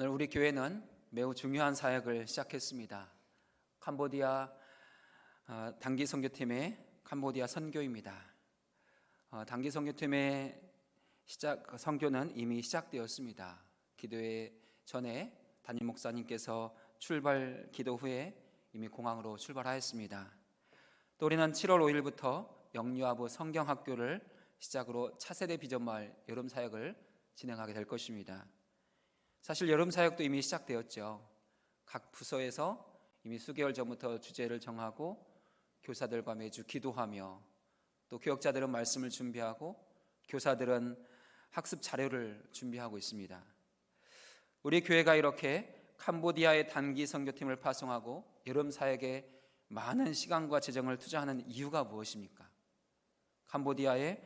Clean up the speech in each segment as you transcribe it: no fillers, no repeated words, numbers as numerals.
오늘 우리 교회는 매우 중요한 사역을 시작했습니다. 캄보디아 단기 선교팀의 캄보디아 선교입니다. 단기 선교팀의 선교는 이미 시작되었습니다. 기도회 전에 담임 목사님께서 출발 기도 후에 이미 공항으로 출발하였습니다. 또 우리는 7월 5일부터 영유아부 성경학교를 시작으로 차세대 비전마을 여름 사역을 진행하게 될 것입니다. 사실 여름 사역도 이미 시작되었죠. 각 부서에서 이미 수개월 전부터 주제를 정하고 교사들과 매주 기도하며, 또 교역자들은 말씀을 준비하고 교사들은 학습 자료를 준비하고 있습니다. 우리 교회가 이렇게 캄보디아의 단기 선교팀을 파송하고 여름 사역에 많은 시간과 재정을 투자하는 이유가 무엇입니까? 캄보디아에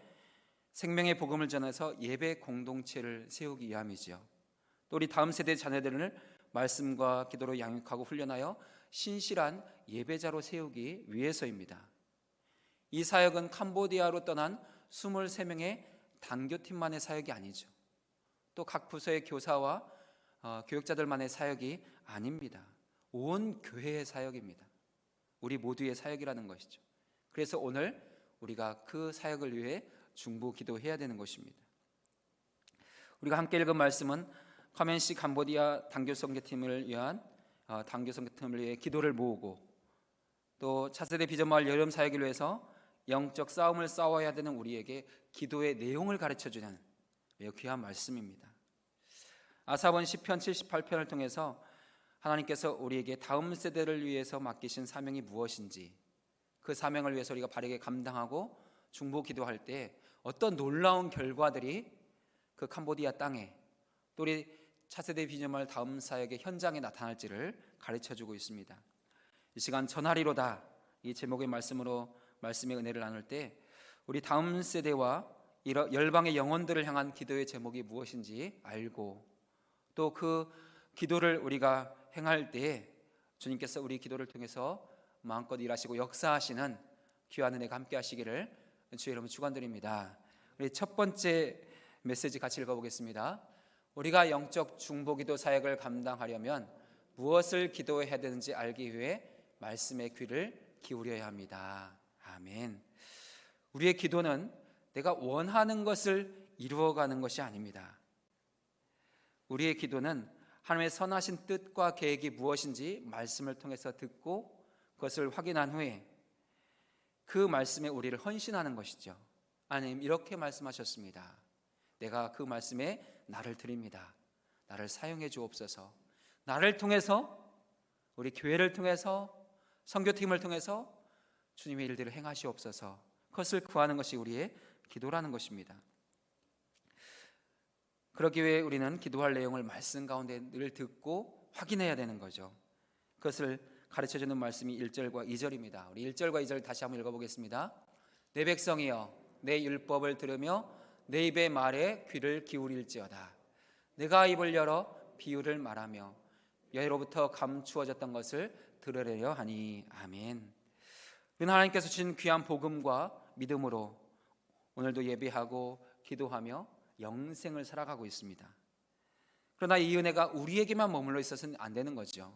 생명의 복음을 전해서 예배 공동체를 세우기 위함이지요. 또 우리 다음 세대 자녀들을 말씀과 기도로 양육하고 훈련하여 신실한 예배자로 세우기 위해서입니다. 이 사역은 캄보디아로 떠난 23명의 단교팀만의 사역이 아니죠. 또 각 부서의 교사와 교육자들만의 사역이 아닙니다. 온 교회의 사역입니다. 우리 모두의 사역이라는 것이죠. 그래서 오늘 우리가 그 사역을 위해 중보 기도해야 되는 것입니다. 우리가 함께 읽은 말씀은 카멘시 캄보디아 단교선교팀을 위한 단교선교팀을 위해 기도를 모으고, 또 차세대 비전마을 여름 사역을 위해서 영적 싸움을 싸워야 되는 우리에게 기도의 내용을 가르쳐주는 매우 귀한 말씀입니다. 아사본 시편 78편을 통해서 하나님께서 우리에게 다음 세대를 위해서 맡기신 사명이 무엇인지, 그 사명을 위해서 우리가 바르게 감당하고 중보 기도할 때 어떤 놀라운 결과들이 그 캄보디아 땅에, 또 우리 차세대 비전마을 다음 사역의 현장에 나타날지를 가르쳐주고 있습니다. 이 시간 전하리로다, 이 제목의 말씀으로 말씀의 은혜를 나눌 때 우리 다음 세대와 열방의 영혼들을 향한 기도의 제목이 무엇인지 알고, 또 그 기도를 우리가 행할 때 주님께서 우리 기도를 통해서 마음껏 일하시고 역사하시는 귀한 은혜가 함께 하시기를 주의 이름으로 축원드립니다. 우리 첫 번째 메시지 같이 읽어보겠습니다. 우리가 영적 중보기도 사역을 감당하려면 무엇을 기도해야 되는지 알기 위해 말씀의 귀를 기울여야 합니다. 아멘. 우리의 기도는 내가 원하는 것을 이루어가는 것이 아닙니다. 우리의 기도는 하나님의 선하신 뜻과 계획이 무엇인지 말씀을 통해서 듣고 그것을 확인한 후에 그 말씀에 우리를 헌신하는 것이죠. 하나님 이렇게 말씀하셨습니다. 내가 그 말씀에 나를 드립니다. 나를 사용해 주옵소서. 나를 통해서, 우리 교회를 통해서, 선교팀을 통해서 주님의 일들을 행하시옵소서. 그것을 구하는 것이 우리의 기도라는 것입니다. 그러기 위해 우리는 기도할 내용을 말씀 가운데 늘 듣고 확인해야 되는 거죠. 그것을 가르쳐주는 말씀이 1절과 2절입니다. 우리 1절과 2절 다시 한번 읽어보겠습니다. 내 백성이여 내 율법을 들으며 내 입의 말에 귀를 기울일지어다. 내가 입을 열어 비유를 말하며 여호로부터 감추어졌던 것을 들으려 하니. 아멘. 우리는 하나님께서 주신 귀한 복음과 믿음으로 오늘도 예배하고 기도하며 영생을 살아가고 있습니다. 그러나 이 은혜가 우리에게만 머물러 있어서는 안 되는 거죠.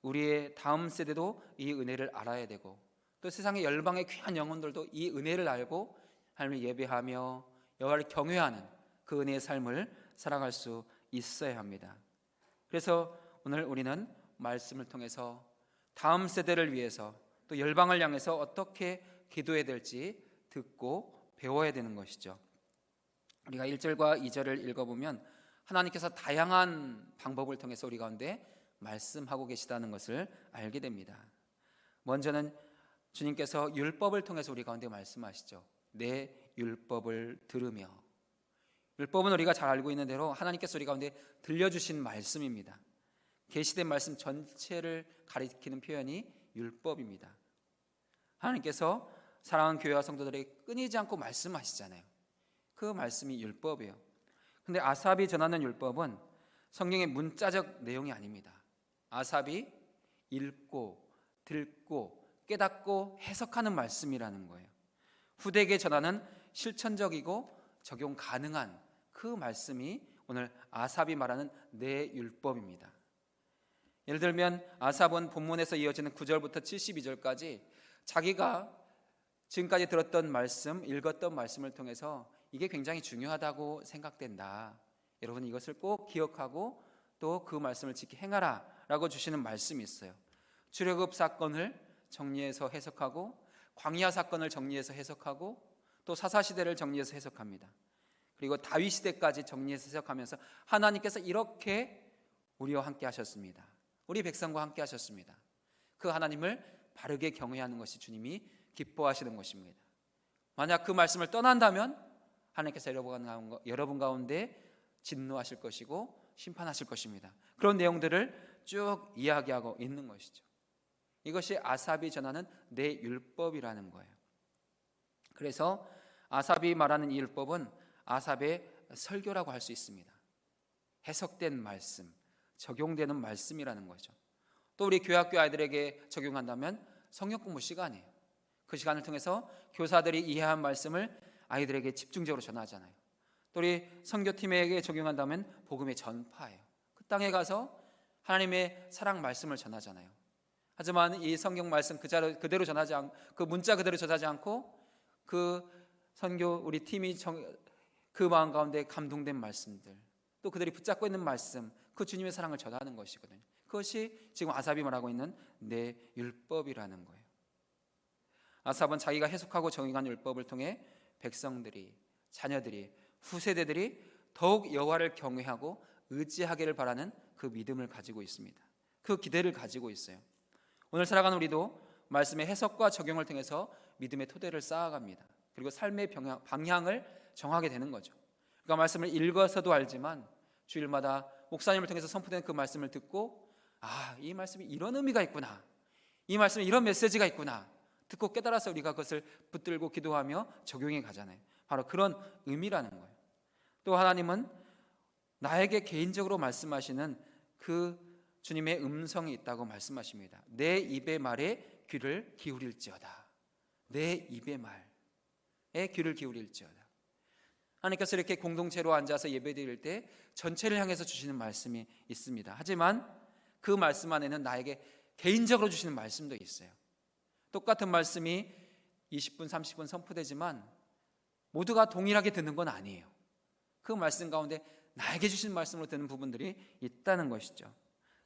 우리의 다음 세대도 이 은혜를 알아야 되고, 또 세상의 열방의 귀한 영혼들도 이 은혜를 알고 하나님을 예배하며 여호와를 경외하는 그 은혜의 삶을 살아갈 수 있어야 합니다. 그래서 오늘 우리는 말씀을 통해서 다음 세대를 위해서 또 열방을 향해서 어떻게 기도해야 될지 듣고 배워야 되는 것이죠. 우리가 1절과 2절을 읽어보면 하나님께서 다양한 방법을 통해서 우리 가운데 말씀하고 계시다는 것을 알게 됩니다. 먼저는 주님께서 율법을 통해서 우리 가운데 말씀하시죠. 내 율법을 들으며. 율법은 우리가 잘 알고 있는 대로 하나님께서 우리 가운데 들려주신 말씀입니다. 계시된 말씀 전체를 가리키는 표현이 율법입니다. 하나님께서 사랑하는 교회와 성도들에게 끊이지 않고 말씀하시잖아요. 그 말씀이 율법이에요. 근데 아삽이 전하는 율법은 성경의 문자적 내용이 아닙니다. 아삽이 읽고 듣고 깨닫고 해석하는 말씀이라는 거예요. 후대에게 전하는 실천적이고 적용 가능한 그 말씀이 오늘 아삽이 말하는 내 율법입니다. 예를 들면 아삽은 본문에서 이어지는 9절부터 72절까지 자기가 지금까지 들었던 말씀, 읽었던 말씀을 통해서 이게 굉장히 중요하다고 생각된다. 여러분 이것을 꼭 기억하고 또 그 말씀을 지키 행하라 라고 주시는 말씀이 있어요. 출애굽 사건을 정리해서 해석하고 광야 사건을 정리해서 해석하고 또 사사시대를 정리해서 해석합니다. 그리고 다윗 시대까지 정리해서 해석하면서 하나님께서 이렇게 우리와 함께 하셨습니다. 우리 백성과 함께 하셨습니다. 그 하나님을 바르게 경외하는 것이 주님이 기뻐하시는 것입니다. 만약 그 말씀을 떠난다면 하나님께서 여러분 가운데 진노하실 것이고 심판하실 것입니다. 그런 내용들을 쭉 이야기하고 있는 것이죠. 이것이 아삽이 전하는 내 율법이라는 거예요. 그래서 아삽이 말하는 이 율법은 아삽의 설교라고 할 수 있습니다. 해석된 말씀, 적용되는 말씀이라는 거죠. 또 우리 교회학교 아이들에게 적용한다면 성경 공부 시간이에요. 그 시간을 통해서 교사들이 이해한 말씀을 아이들에게 집중적으로 전하잖아요. 또 우리 선교팀에게 적용한다면 복음의 전파예요. 그 땅에 가서 하나님의 사랑 말씀을 전하잖아요. 하지만 이 성경 말씀 그대로 전하지 않고 그 문자 그대로 전하지 않고 그 선교 우리 팀이 그 마음 가운데 감동된 말씀들 또 그들이 붙잡고 있는 말씀 그 주님의 사랑을 전하는 것이거든요. 그것이 지금 아삽이 말하고 있는 내 율법이라는 거예요. 아삽은 자기가 해석하고 정의한 율법을 통해 백성들이 자녀들이 후세대들이 더욱 여호와를 경외하고 의지하기를 바라는 그 믿음을 가지고 있습니다. 그 기대를 가지고 있어요. 오늘 살아가는 우리도 말씀의 해석과 적용을 통해서 믿음의 토대를 쌓아갑니다. 그리고 삶의 방향을 정하게 되는 거죠. 그러니까 말씀을 읽어서도 알지만 주일마다 목사님을 통해서 선포된 그 말씀을 듣고 이 말씀이 이런 의미가 있구나, 이 말씀에 이런 메시지가 있구나 듣고 깨달아서 우리가 그것을 붙들고 기도하며 적용해 가잖아요. 바로 그런 의미라는 거예요. 또 하나님은 나에게 개인적으로 말씀하시는 그 주님의 음성이 있다고 말씀하십니다. 내 입의 말에 귀를 기울일지어다. 내 입의 말에 귀를 기울일지어다. 하나님께서 이렇게 공동체로 앉아서 예배드릴 때 전체를 향해서 주시는 말씀이 있습니다. 하지만 그 말씀 안에는 나에게 개인적으로 주시는 말씀도 있어요. 똑같은 말씀이 20분, 30분 선포되지만 모두가 동일하게 듣는 건 아니에요. 그 말씀 가운데 나에게 주신 말씀으로 듣는 부분들이 있다는 것이죠.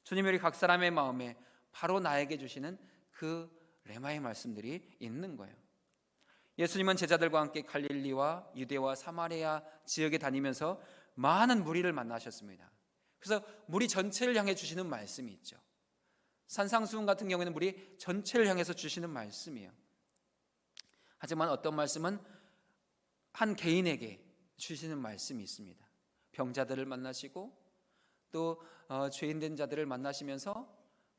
주님이 우리 각 사람의 마음에 바로 나에게 주시는 그 레마의 말씀들이 있는 거예요. 예수님은 제자들과 함께 갈릴리와 유대와 사마리아 지역에 다니면서 많은 무리를 만나셨습니다. 그래서 무리 전체를 향해 주시는 말씀이 있죠. 산상수훈 같은 경우에는 무리 전체를 향해서 주시는 말씀이에요. 하지만 어떤 말씀은 한 개인에게 주시는 말씀이 있습니다. 병자들을 만나시고 또 죄인된 자들을 만나시면서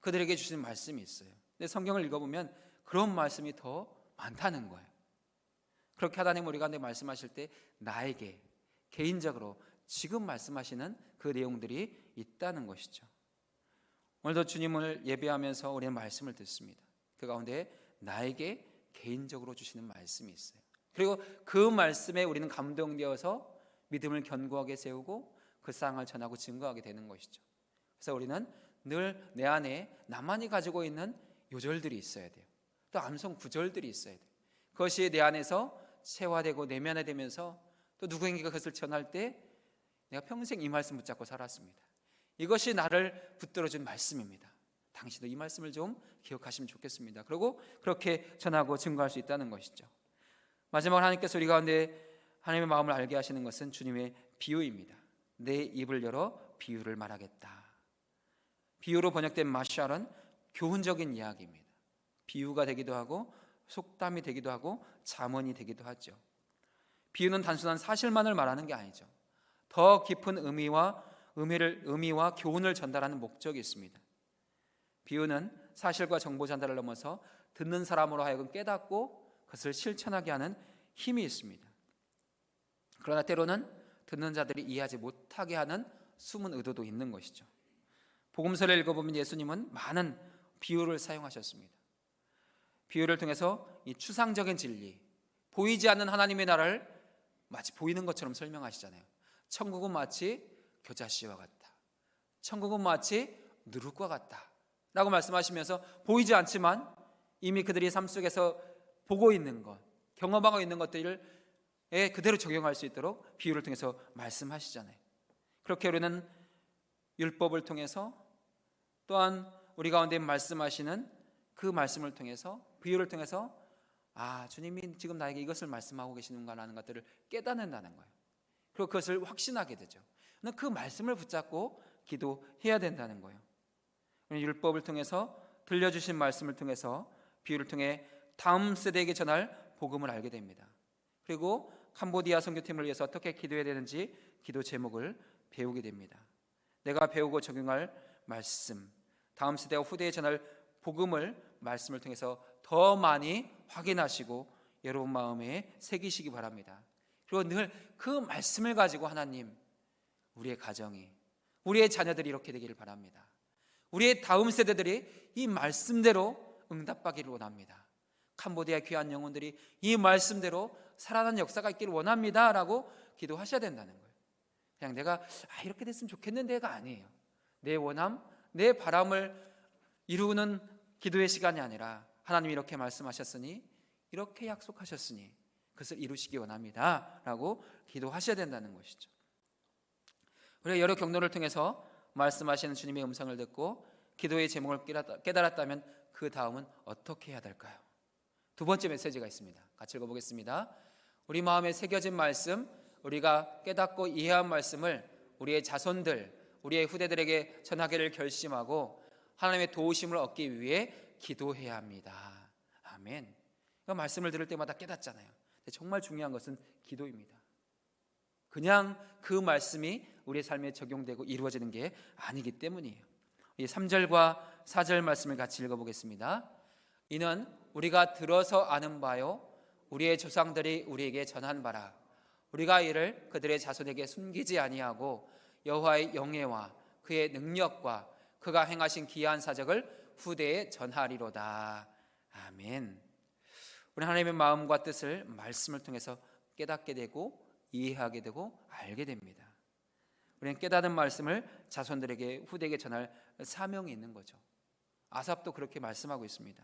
그들에게 주시는 말씀이 있어요. 근데 성경을 읽어보면 그런 말씀이 더 많다는 거예요. 그렇게 하나님 우리 가운데 말씀하실 때 나에게 개인적으로 지금 말씀하시는 그 내용들이 있다는 것이죠. 오늘도 주님을 예배하면서 우리는 말씀을 듣습니다. 그 가운데 나에게 개인적으로 주시는 말씀이 있어요. 그리고 그 말씀에 우리는 감동되어서 믿음을 견고하게 세우고 그 사랑을 전하고 증거하게 되는 것이죠. 그래서 우리는 늘 내 안에 나만이 가지고 있는 요절들이 있어야 돼요. 또 암송 구절들이 있어야 돼요. 그것이 내 안에서 체화되고 내면화되면서 또 누구에게 그것을 전할 때 내가 평생 이 말씀 붙잡고 살았습니다. 이것이 나를 붙들어준 말씀입니다. 당신도 이 말씀을 좀 기억하시면 좋겠습니다. 그리고 그렇게 전하고 증거할 수 있다는 것이죠. 마지막으로 하나님께서 우리 가운데 하나님의 마음을 알게 하시는 것은 주님의 비유입니다. 내 입을 열어 비유를 말하겠다. 비유로 번역된 마샬은 교훈적인 이야기입니다. 비유가 되기도 하고 속담이 되기도 하고 잠언이 되기도 하죠. 비유는 단순한 사실만을 말하는 게 아니죠. 더 깊은 의미와 교훈을 전달하는 목적이 있습니다. 비유는 사실과 정보 전달을 넘어서 듣는 사람으로 하여금 깨닫고 그것을 실천하게 하는 힘이 있습니다. 그러나 때로는 듣는 자들이 이해하지 못하게 하는 숨은 의도도 있는 것이죠. 복음서를 읽어보면 예수님은 많은 비유를 사용하셨습니다. 비유를 통해서 이 추상적인 진리, 보이지 않는 하나님의 나라를 마치 보이는 것처럼 설명하시잖아요. 천국은 마치 겨자씨와 같다. 천국은 마치 누룩과 같다 라고 말씀하시면서 보이지 않지만 이미 그들이 삶 속에서 보고 있는 것, 경험하고 있는 것들에 그대로 적용할 수 있도록 비유를 통해서 말씀하시잖아요. 그렇게 우리는 율법을 통해서 또한 우리 가운데 말씀하시는 그 말씀을 통해서, 비유를 통해서 주님이 지금 나에게 이것을 말씀하고 계시는가라는 것들을 깨닫는다는 거예요. 그리고 그것을 확신하게 되죠. 그 말씀을 붙잡고 기도해야 된다는 거예요. 율법을 통해서, 들려주신 말씀을 통해서, 비유를 통해 다음 세대에게 전할 복음을 알게 됩니다. 그리고 캄보디아 선교팀을 위해서 어떻게 기도해야 되는지 기도 제목을 배우게 됩니다. 내가 배우고 적용할 말씀, 다음 세대와 후대에 전할 복음을 말씀을 통해서 더 많이 확인하시고 여러분 마음에 새기시기 바랍니다. 그리고 늘 그 말씀을 가지고 하나님, 우리의 가정이, 우리의 자녀들이 이렇게 되기를 바랍니다. 우리의 다음 세대들이 이 말씀대로 응답받기를 원합니다. 캄보디아 귀한 영혼들이 이 말씀대로 살아나는 역사가 있기를 원합니다 라고 기도하셔야 된다는 거예요. 그냥 내가 이렇게 됐으면 좋겠는데가 아니에요. 내 원함, 내 바람을 이루는 기도의 시간이 아니라 하나님이 이렇게 말씀하셨으니, 이렇게 약속하셨으니 그것을 이루시기 원합니다 라고 기도하셔야 된다는 것이죠. 우리가 여러 경로를 통해서 말씀하시는 주님의 음성을 듣고 기도의 제목을 깨달았다면 그 다음은 어떻게 해야 될까요? 두 번째 메시지가 있습니다. 같이 읽어보겠습니다. 우리 마음에 새겨진 말씀, 우리가 깨닫고 이해한 말씀을 우리의 자손들, 우리의 후대들에게 전하기를 결심하고 하나님의 도우심을 얻기 위해 기도해야 합니다. 아멘. 말씀을 들을 때마다 깨닫잖아요. 정말 중요한 것은 기도입니다. 그냥 그 말씀이 우리의 삶에 적용되고 이루어지는 게 아니기 때문이에요. 이 3절과 4절 말씀을 같이 읽어보겠습니다. 이는 우리가 들어서 아는 바요 우리의 조상들이 우리에게 전한 바라. 우리가 이를 그들의 자손에게 숨기지 아니하고 여호와의 영예와 그의 능력과 그가 행하신 기이한 사적을 후대에 전하리로다. 아멘. 우리 하나님의 마음과 뜻을 말씀을 통해서 깨닫게 되고 이해하게 되고 알게 됩니다. 우리는 깨닫은 말씀을 자손들에게, 후대에게 전할 사명이 있는 거죠. 아삽도 그렇게 말씀하고 있습니다.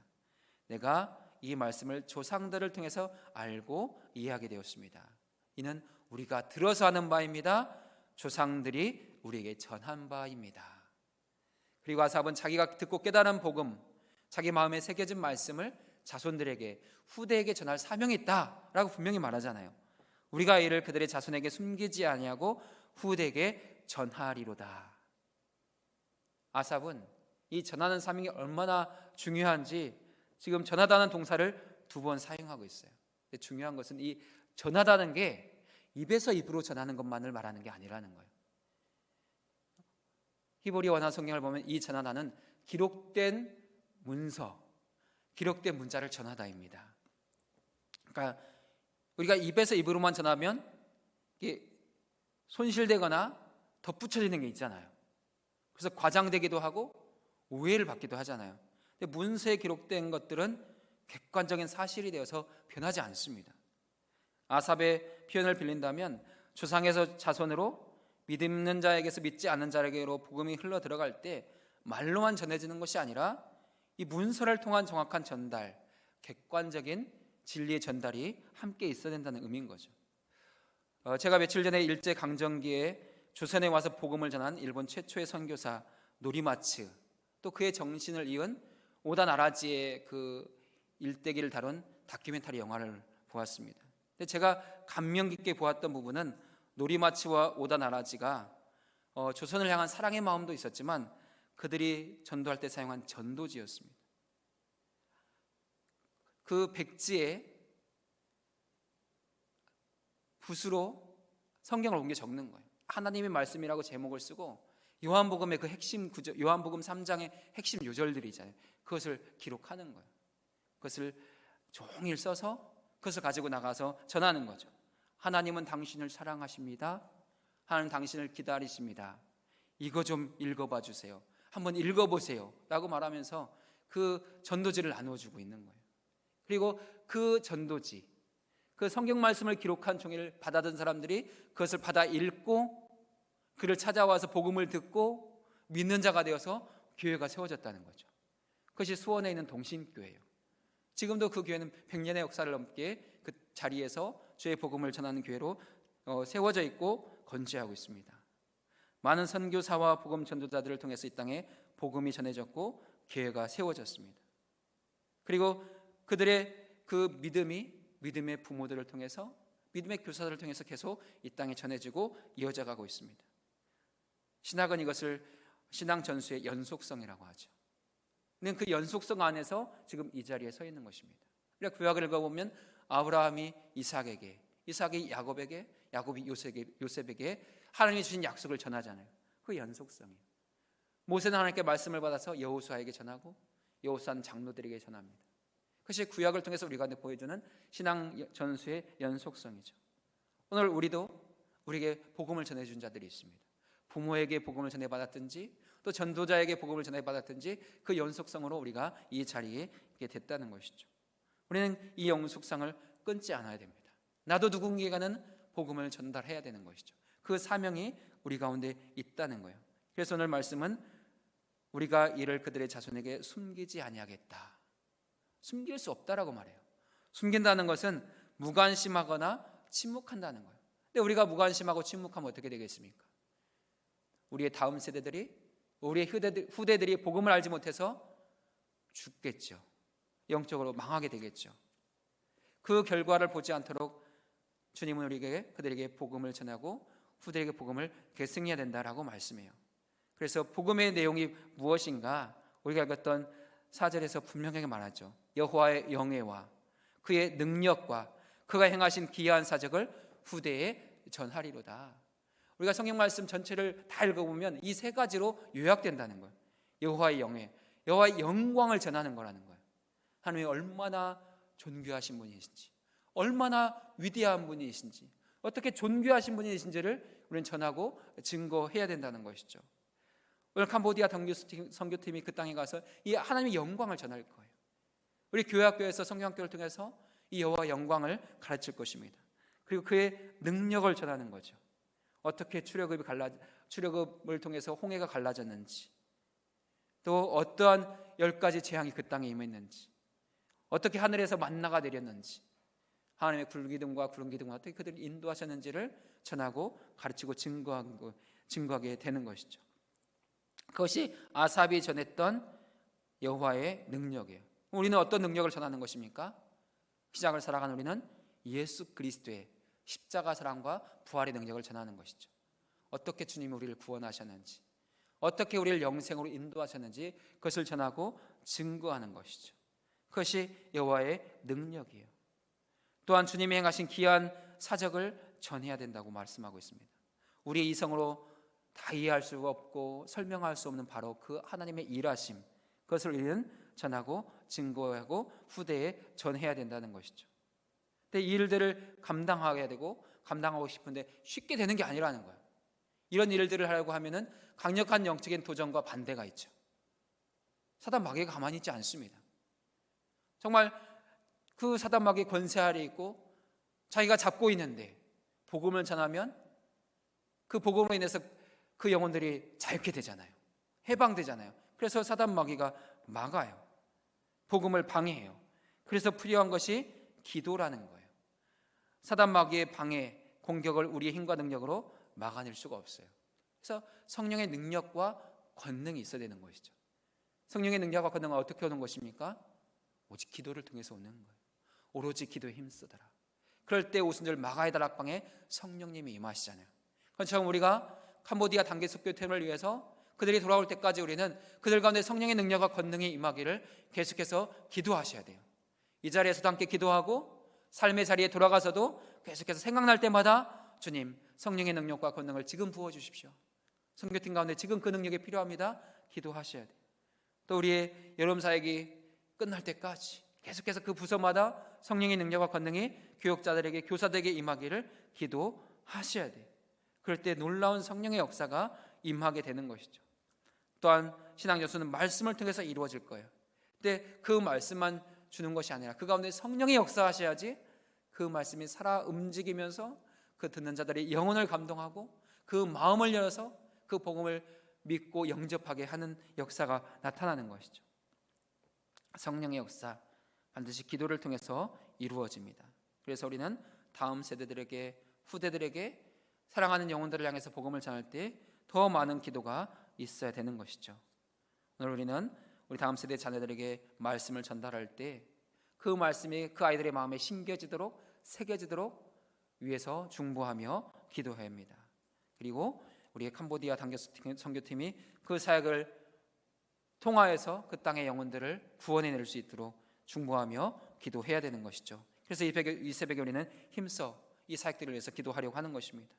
내가 이 말씀을 조상들을 통해서 알고 이해하게 되었습니다. 이는 우리가 들어서 하는 바입니다. 조상들이 우리에게 전한 바입니다. 그리고 아삽은 자기가 듣고 깨달은 복음, 자기 마음에 새겨진 말씀을 자손들에게, 후대에게 전할 사명이 있다라고 분명히 말하잖아요. 우리가 이를 그들의 자손에게 숨기지 아니하고 후대에게 전하리로다. 아삽은 이 전하는 사명이 얼마나 중요한지 지금 전하다는 동사를 2번 사용하고 있어요. 근데 중요한 것은 이 전하다는 게 입에서 입으로 전하는 것만을 말하는 게 아니라는 거예요. 히브리 원어 성경을 보면 이 전하다는 기록된 문서, 기록된 문자를 전하다입니다. 그러니까 우리가 입에서 입으로만 전하면 이게 손실되거나 덧붙여지는 게 있잖아요. 그래서 과장되기도 하고 오해를 받기도 하잖아요. 근데 문서에 기록된 것들은 객관적인 사실이 되어서 변하지 않습니다. 아삽의 표현을 빌린다면 조상에서 자손으로 믿는 자에게서 믿지 않는 자에게로 복음이 흘러 들어갈 때 말로만 전해지는 것이 아니라 이 문서를 통한 정확한 전달, 객관적인 진리의 전달이 함께 있어야 된다는 의미인 거죠. 제가 며칠 전에 일제 강점기에 조선에 와서 복음을 전한 일본 최초의 선교사 노리마츠, 또 그의 정신을 이은 오다 나라지의 그 일대기를 다룬 다큐멘터리 영화를 보았습니다. 근데 제가 감명 깊게 보았던 부분은 노리마츠와 오다 나라지가 조선을 향한 사랑의 마음도 있었지만 그들이 전도할 때 사용한 전도지였습니다. 그 백지에 붓으로 성경을 옮겨 적는 거예요. 하나님의 말씀이라고 제목을 쓰고 요한복음의 그 핵심 구절, 요한복음 3장의 핵심 요절들이잖아요. 그것을 기록하는 거예요. 그것을 종일 써서 그것을 가지고 나가서 전하는 거죠. 하나님은 당신을 사랑하십니다. 하나님 당신을 기다리십니다. 이거 좀 읽어봐 주세요. 한번 읽어보세요 라고 말하면서 그 전도지를 나눠주고 있는 거예요. 그리고 그 전도지, 그 성경 말씀을 기록한 종이를 받아든 사람들이 그것을 받아 읽고 그를 찾아와서 복음을 듣고 믿는 자가 되어서 교회가 세워졌다는 거죠. 그것이 수원에 있는 동신교회예요. 지금도 그 교회는 100년의 역사를 넘게 그 자리에서 주의 복음을 전하는 교회로 세워져 있고 건재하고 있습니다. 많은 선교사와 복음 전도자들을 통해서 이 땅에 복음이 전해졌고 교회가 세워졌습니다. 그리고 그들의 그 믿음의 부모들을 통해서, 믿음의 교사들을 통해서 계속 이 땅에 전해지고 이어져 가고 있습니다. 신학은 이것을 신앙 전수의 연속성이라고 하죠. 그 연속성 안에서 지금 이 자리에 서 있는 것입니다. 우리가 구약을 읽어보면 아브라함이 이삭에게, 이삭이 야곱에게, 야곱이 요셉에게 하나님이 주신 약속을 전하잖아요. 그 연속성이에요. 모세는 하나님께 말씀을 받아서 여호수아에게 전하고 여호수아는 장로들에게 전합니다. 그것이 구약을 통해서 우리가 보여주는 신앙 전수의 연속성이죠. 오늘 우리도 우리에게 복음을 전해준 자들이 있습니다. 부모에게 복음을 전해받았든지 또 전도자에게 복음을 전해받았든지 그 연속성으로 우리가 이 자리에 있게 됐다는 것이죠. 우리는 이 연속성을 끊지 않아야 됩니다. 나도 누군가에게는 복음을 전달해야 되는 것이죠. 그 사명이 우리 가운데 있다는 거예요. 그래서 오늘 말씀은 우리가 이를 그들의 자손에게 숨기지 아니하겠다. 숨길 수 없다라고 말해요. 숨긴다는 것은 무관심하거나 침묵한다는 거예요. 근데 우리가 무관심하고 침묵하면 어떻게 되겠습니까? 우리의 다음 세대들이, 우리의 후대들이 복음을 알지 못해서 죽겠죠. 영적으로 망하게 되겠죠. 그 결과를 보지 않도록 주님은 그들에게 복음을 전하고 후대에게 복음을 계승해야 된다라고 말씀해요. 그래서 복음의 내용이 무엇인가 우리가 읽었던 4절에서 분명하게 말하죠. 여호와의 영예와 그의 능력과 그가 행하신 기이한 사적을 후대에 전하리로다. 우리가 성경 말씀 전체를 다 읽어보면 이 세 가지로 요약된다는 거예요. 여호와의 영예, 여호와의 영광을 전하는 거라는 거예요. 하나님이 얼마나 존귀하신 분이신지, 얼마나 위대한 분이신지, 어떻게 존귀하신 분이신지를 우리는 전하고 증거해야 된다는 것이죠. 오늘 캄보디아 선교팀이 그 땅에 가서 이 하나님의 영광을 전할 거예요. 우리 교회학교에서 성경학교를 통해서 이 여호와의 영광을 가르칠 것입니다. 그리고 그의 능력을 전하는 거죠. 어떻게 출애굽을 통해서 홍해가 갈라졌는지, 또 어떠한 10가지 재앙이 그 땅에 임했는지, 어떻게 하늘에서 만나가 내렸는지, 하나님의 굴기둥과 구름기둥과 어떻게 그들을 인도하셨는지를 전하고 가르치고 증거하게 되는 것이죠. 그것이 아삽이 전했던 여호와의 능력이에요. 우리는 어떤 능력을 전하는 것입니까? 시작을 살아가는 우리는 예수 그리스도의 십자가 사랑과 부활의 능력을 전하는 것이죠. 어떻게 주님이 우리를 구원하셨는지, 어떻게 우리를 영생으로 인도하셨는지 그것을 전하고 증거하는 것이죠. 그것이 여호와의 능력이에요. 또한 주님이 행하신 기이한 사적을 전해야 된다고 말씀하고 있습니다. 우리의 이성으로 다 이해할 수 없고 설명할 수 없는 바로 그 하나님의 일하심, 그것을 우리는 전하고 증거하고 후대에 전해야 된다는 것이죠. 근데 이 일들을 감당하게 되고 감당하고 싶은데 쉽게 되는 게 아니라는 거예요. 이런 일들을 하려고 하면은 강력한 영적인 도전과 반대가 있죠. 사단 마귀가 가만히 있지 않습니다. 정말 그 사단 마귀의 권세 아래 있고 자기가 잡고 있는데 복음을 전하면 그 복음으로 인해서 그 영혼들이 자유케 되잖아요. 해방되잖아요. 그래서 사단 마귀가 막아요. 복음을 방해해요. 그래서 필요한 것이 기도라는 거예요. 사단 마귀의 방해, 공격을 우리의 힘과 능력으로 막아낼 수가 없어요. 그래서 성령의 능력과 권능이 있어야 되는 것이죠. 성령의 능력과 권능은 어떻게 오는 것입니까? 오직 기도를 통해서 오는 거예요. 오로지 기도에 힘쓰더라. 그럴 때 오순절 마가의 다락방에 성령님이 임하시잖아요. 그처럼 우리가 캄보디아 단기 속교팀을 위해서 그들이 돌아올 때까지 우리는 그들 가운데 성령의 능력과 권능이 임하기를 계속해서 기도하셔야 돼요. 이 자리에서도 함께 기도하고 삶의 자리에 돌아가서도 계속해서 생각날 때마다 주님 성령의 능력과 권능을 지금 부어주십시오. 선교팀 가운데 지금 그 능력이 필요합니다. 기도하셔야 돼요. 또 우리의 여름 사역이 끝날 때까지 계속해서 그 부서마다 성령의 능력과 권능이 교육자들에게 교사들에게 임하기를 기도하셔야 돼요. 그럴 때 놀라운 성령의 역사가 임하게 되는 것이죠. 또한 신앙 연수는 말씀을 통해서 이루어질 거예요. 근데 그 말씀만 주는 것이 아니라 그 가운데 성령의 역사하셔야지 그 말씀이 살아 움직이면서 그 듣는 자들의 영혼을 감동하고 그 마음을 열어서 그 복음을 믿고 영접하게 하는 역사가 나타나는 것이죠. 성령의 역사 반드시 기도를 통해서 이루어집니다. 그래서 우리는 다음 세대들에게, 후대들에게, 사랑하는 영혼들을 향해서 복음을 전할 때 더 많은 기도가 있어야 되는 것이죠. 오늘 우리는 우리 다음 세대 자녀들에게 말씀을 전달할 때 그 말씀이 그 아이들의 마음에 심겨지도록, 새겨지도록 위해서 중보하며 기도해야 합니다. 그리고 우리의 캄보디아 단기 선교팀이 그 사역을 통하여서 그 땅의 영혼들을 구원해낼 수 있도록 중보하며 기도해야 되는 것이죠. 그래서 이 새벽에 우리는 힘써 이 사역들을 위해서 기도하려고 하는 것입니다.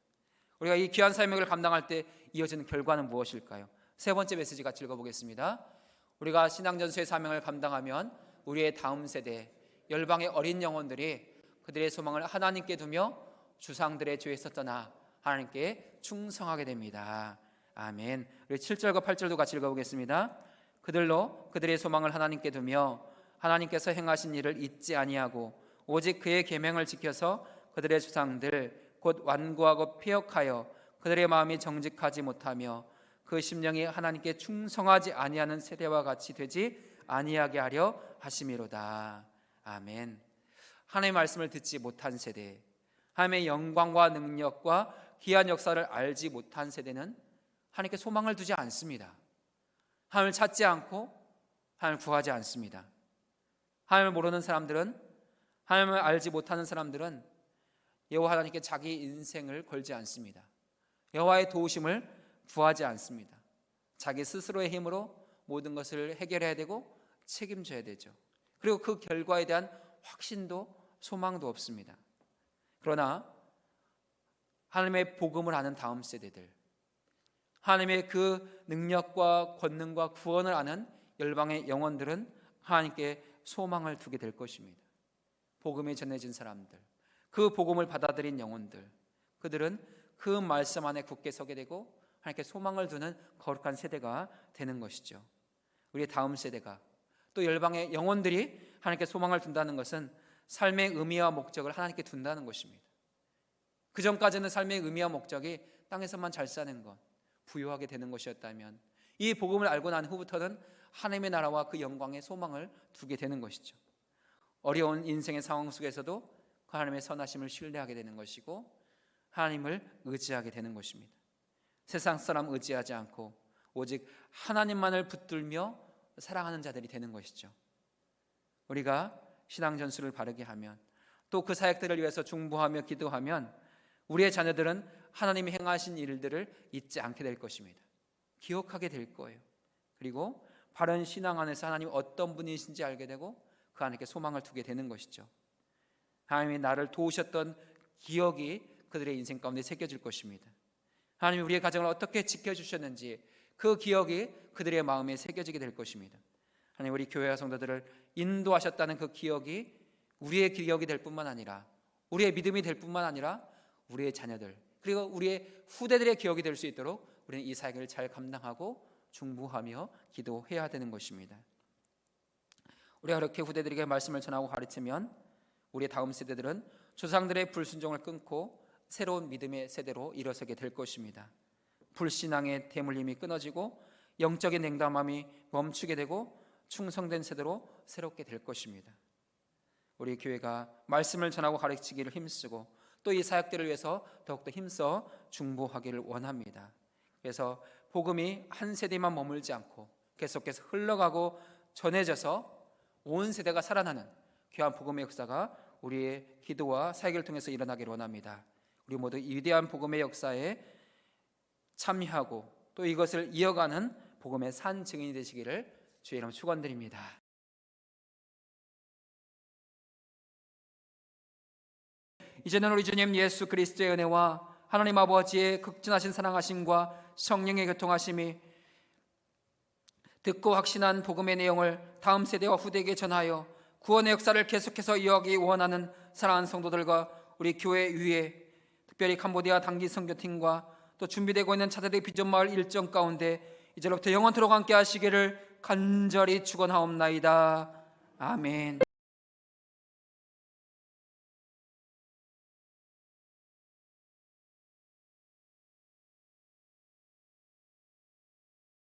우리가 이 귀한 사명을 감당할 때 이어지는 결과는 무엇일까요? 세 번째 메시지 같이 읽어보겠습니다. 우리가 신앙전수의 사명을 감당하면 우리의 다음 세대, 열방의 어린 영혼들이 그들의 소망을 하나님께 두며 주상들의 죄에서 떠나 하나님께 충성하게 됩니다. 아멘. 우리 7절과 8절도 같이 읽어보겠습니다. 그들로 그들의 소망을 하나님께 두며 하나님께서 행하신 일을 잊지 아니하고 오직 그의 계명을 지켜서 그들의 주상들 곧 완고하고 폐역하여 그들의 마음이 정직하지 못하며 그 심령이 하나님께 충성하지 아니하는 세대와 같이 되지 아니하게 하려 하심이로다. 아멘. 하나님의 말씀을 듣지 못한 세대, 하나님의 영광과 능력과 귀한 역사를 알지 못한 세대는 하나님께 소망을 두지 않습니다. 하나님을 찾지 않고 하나님을 구하지 않습니다. 하나님을 모르는 사람들은, 하나님을 알지 못하는 사람들은 여호와 하나님께 자기 인생을 걸지 않습니다. 여호와의 도우심을 구하지 않습니다. 자기 스스로의 힘으로 모든 것을 해결해야 되고 책임져야 되죠. 그리고 그 결과에 대한 확신도 소망도 없습니다. 그러나 하나님의 복음을 아는 다음 세대들, 하나님의 그 능력과 권능과 구원을 아는 열방의 영혼들은 하나님께 소망을 두게 될 것입니다. 복음이 전해진 사람들, 그 복음을 받아들인 영혼들, 그들은 그 말씀 안에 굳게 서게 되고 하나님께 소망을 두는 거룩한 세대가 되는 것이죠. 우리의 다음 세대가, 또 열방의 영혼들이 하나님께 소망을 둔다는 것은 삶의 의미와 목적을 하나님께 둔다는 것입니다. 그 전까지는 삶의 의미와 목적이 땅에서만 잘 사는 것, 부유하게 되는 것이었다면 이 복음을 알고 난 후부터는 하나님의 나라와 그 영광의 소망을 두게 되는 것이죠. 어려운 인생의 상황 속에서도 하나님의 선하심을 신뢰하게 되는 것이고 하나님을 의지하게 되는 것입니다. 세상 사람 의지하지 않고 오직 하나님만을 붙들며 사랑하는 자들이 되는 것이죠. 우리가 신앙 전술을 바르게 하면, 또 그 사역들을 위해서 중보하며 기도하면 우리의 자녀들은 하나님이 행하신 일들을 잊지 않게 될 것입니다. 기억하게 될 거예요. 그리고 바른 신앙 안에서 하나님이 어떤 분이신지 알게 되고 그 하나님께 소망을 두게 되는 것이죠. 하나님이 나를 도우셨던 기억이 그들의 인생 가운데 새겨질 것입니다. 하나님이 우리의 가정을 어떻게 지켜주셨는지 그 기억이 그들의 마음에 새겨지게 될 것입니다. 하나님, 우리 교회와 성도들을 인도하셨다는 그 기억이 우리의 기억이 될 뿐만 아니라, 우리의 믿음이 될 뿐만 아니라 우리의 자녀들, 그리고 우리의 후대들의 기억이 될 수 있도록 우리는 이 사역을 잘 감당하고 중보하며 기도해야 되는 것입니다. 우리가 그렇게 후대들에게 말씀을 전하고 가르치면 우리의 다음 세대들은 조상들의 불순종을 끊고 새로운 믿음의 세대로 일어서게 될 것입니다. 불신앙의 대물림이 끊어지고 영적인 냉담함이 멈추게 되고 충성된 세대로 새롭게 될 것입니다. 우리 교회가 말씀을 전하고 가르치기를 힘쓰고 또 이 사역들을 위해서 더욱더 힘써 중보하기를 원합니다. 그래서 복음이 한 세대만 머물지 않고 계속해서 흘러가고 전해져서 온 세대가 살아나는 귀한 복음의 역사가 우리의 기도와 사역을 통해서 일어나기를 원합니다. 우리 모두 이 위대한 복음의 역사에 참여하고 또 이것을 이어가는 복음의 산 증인이 되시기를 주의 이름 축원드립니다. 이제는 우리 주님 예수 그리스도의 은혜와 하나님 아버지의 극진하신 사랑하심과 성령의 교통하심이 듣고 확신한 복음의 내용을 다음 세대와 후대에게 전하여 구원의 역사를 계속해서 이어가기 원하는 사랑하는 성도들과 우리 교회 위에, 특별히 캄보디아 단기 선교팀과 또 준비되고 있는 차세대 비전 마을 일정 가운데 이제로부터 영원토록 함께 하시기를 간절히 축원하옵나이다. 아멘.